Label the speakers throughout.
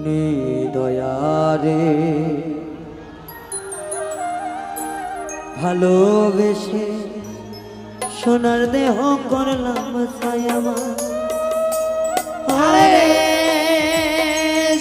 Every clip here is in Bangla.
Speaker 1: নিদয়ারে ভালোবেসে সোনার দেহ করলাম ছায়ামা আরে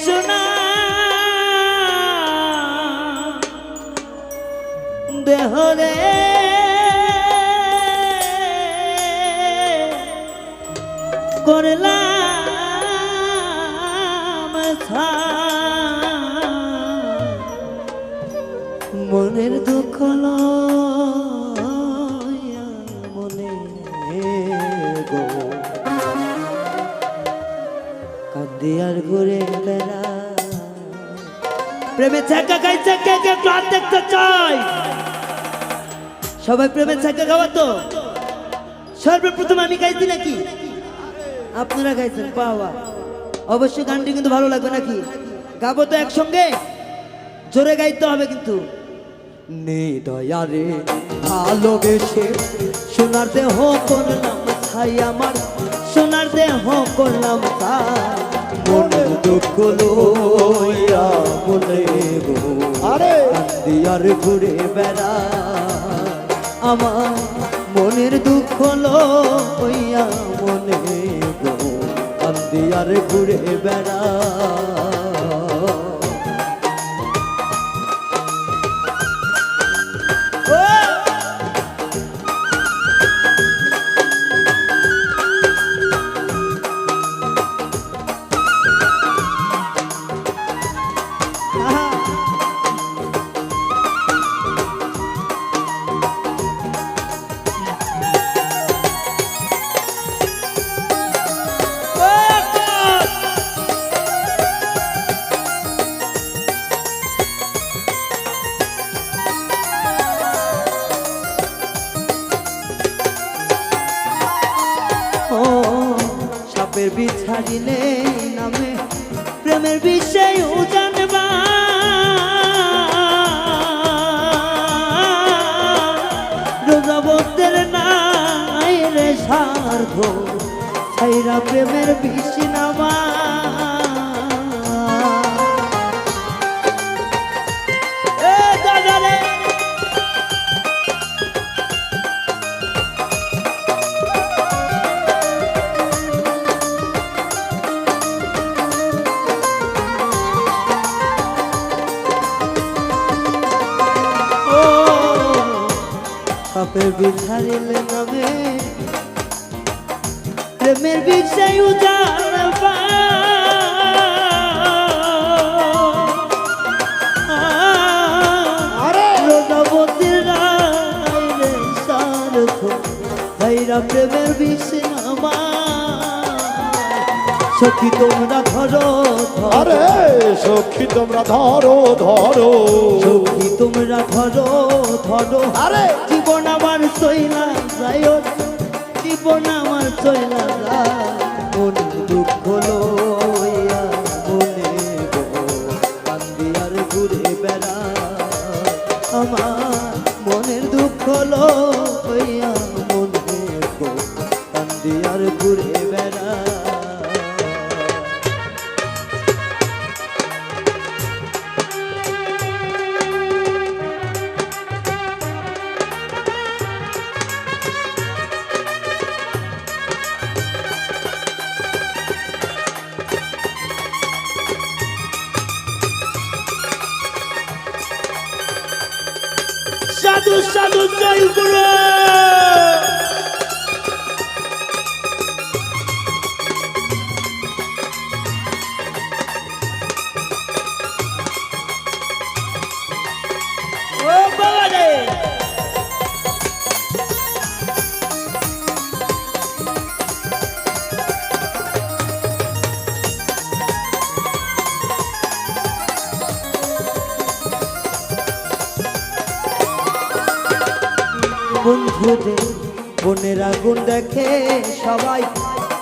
Speaker 1: সোনা দেহ রে করলাম মনের দুঃখ মনে গো কাঁদি আর ঘুরে বেড়া প্রেমে চাকা গাইছে কে কে ক্লাস দেখতে চাই সবাই প্রেমে চাকা গাওয়া তো সর্বপ্রথম আমি গাইছি নাকি আপনারা গাইছেন পাওয়া অবশ্যই গানটি কিন্তু ভালো লাগবে নাকি গাবো তো একসঙ্গে জোরে গাইতে হবে কিন্তু নিদয়ারে ভালোবেসে সোনার দেহ করলাম ছাই আমার সোনার দেহ করলাম মনের দুঃখ লইয়া বলে গো আরে কান্দিয়ার ঘুরে বেড়া আমার মনের দুঃখ লইয়া মনে গো কান্দিয়ার ঘুরে বেড়া বিছাড়িলে নামে প্রেমের বিষয় জানবা রোজাবতের নাই রে সার্থ ছাইরা প্রেমের বিষ নামা বিছাড়িলে নামে প্রেমের বিষয় জানবা রোজাবতীর রাইরে সার্থ ছাইরা প্রেমের বিষ নামা সখী তোমরা ধরো
Speaker 2: আরে সখী তোমরা ধরো ধরো
Speaker 1: সখী তোমরা ধরো ধরো
Speaker 2: আরে
Speaker 1: জীবন আমার চইলা যায় জীবন আমার চইলা যায় মন দুঃখ লইয়া মনে গো কান্দিয়ার ঘুরে বেড়া আমার মনের দুঃখ লইয়া মনে গো কান্দিয়ার ঘুরে বেড়া সাধু সাধু জয় গুরু ও বাবা রে বন্ধুরে মনের আগুন দেখে সবাই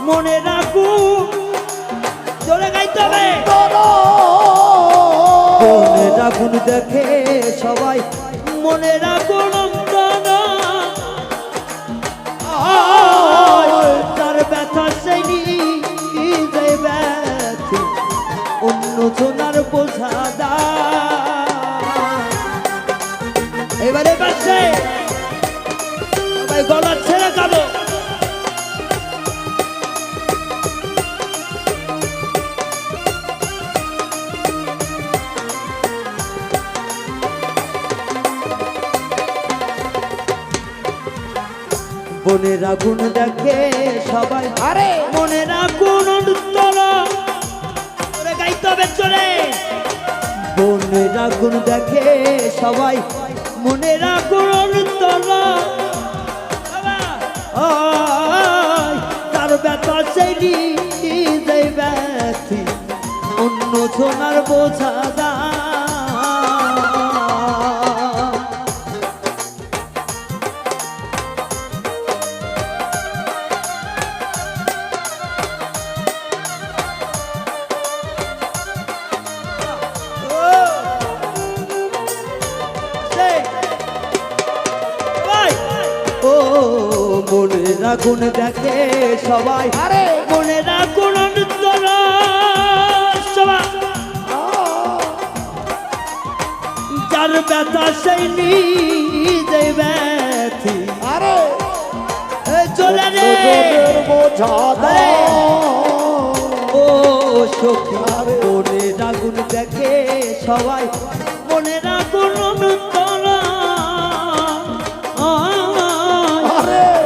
Speaker 1: মনের আগুন জোরে গাইতে হবে মনের আগুন দেখে সবাই মনের আগুন তার ব্যথা সেই নিজে ব্যথা অন্য অন্য সোনার বোঝা দা। এবারে পাশে সবাই গলা ছেড়ে গাবো। মনের আগুন দেখে সবাই,
Speaker 2: আরে
Speaker 1: মনের আগুন উত্তর করে গাইতে হবে চলে। মনের আগুন দেখে সবাই, মনের আগুন উত্তর তার ব্যথা সেই নিজে ব্যথি অন্য সোনার বোঝা দা। ও মনের আগুন দেখে সবাই,
Speaker 2: আরে
Speaker 1: মনের আগুন অন্তর সবাই যার ব্যথা সেই নিজে ব্যথি।
Speaker 2: আরে
Speaker 1: চলে রে
Speaker 2: মনের বোঝা দাও।
Speaker 1: ও সখী মনের আগুন দেখে সবাই, মনের আগুন অন্তর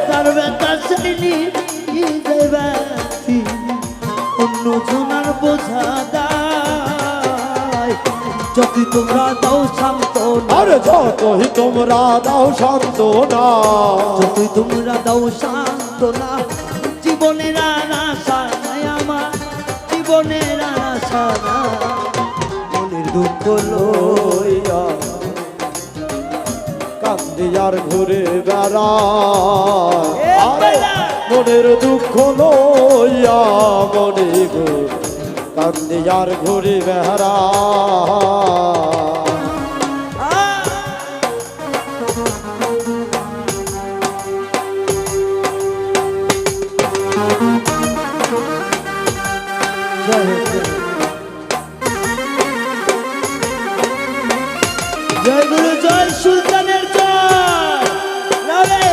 Speaker 1: তার ব্যথা সেই নিজে ব্যথি অন্য সোনার বোঝা দায়। যদি তোমরা দাও সান্ত্বনা,
Speaker 2: আরে যতই তোমরা দাও সান্ত্বনা,
Speaker 1: যদি তোমরা দাও সান্ত্বনা, জীবনের আর আশা নাই আমার, জীবনের আর আশা নাই। মনের দুঃখ
Speaker 2: লইয়া কান্দি আর ঘুরে বেড়ায়। আরে মনের দুঃখ লইয়া মনে গো কান্দি আর ঘুরে বেড়ায়।
Speaker 1: জয় গুরু জয় সুলতানের জয় লালে।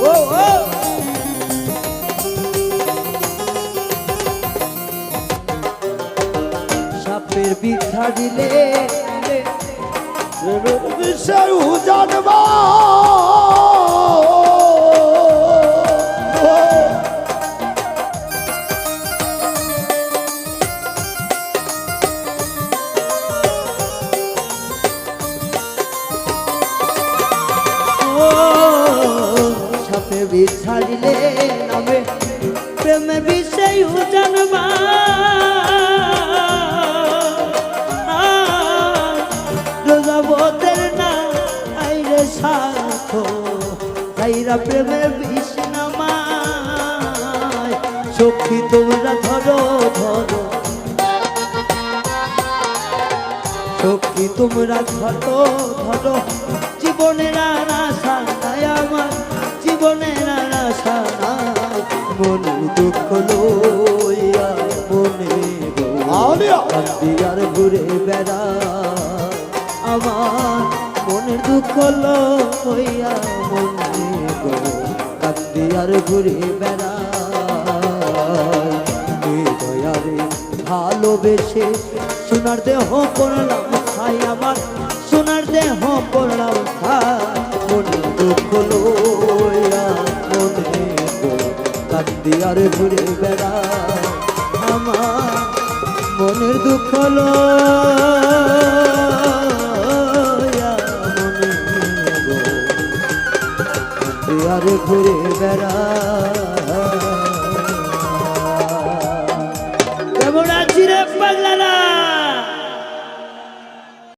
Speaker 1: ও ও সাপের বিষ্ঠা দিলে
Speaker 2: প্রেমের বিষয় জানবা
Speaker 1: সাপে বিছাড়িলে নামে প্রেমে বিষয় জানবা। রোজাবতের না আইরে সাথ তাইরা প্রেমের বিষ নামায়। সখী তোমরা ধরো ধরো, সখী তোমরা ধরো ধরো, জীবনের আর আশা নাই আমার, জীবনের আর আশা নাই। মনে দুঃখ লইয়া মনে কান্দি আর ঘুরে বেড়া আমার, মনের দুঃখ লইয়া মনে কান্দি আর ঘুরে বেড়া। দয়ারে ভালোবেসে সোনার দেহ করলাম খাই আমার, সোনার দেহ করলাম খাই। মনে দুঃখ লইয়া মনে কান্দি আর ঘুরে বেড়া আমার, মনের দুঃখ লইয়া মনে কান্দি আর ঘুরে বেড়া। খুশি রে পাগলারা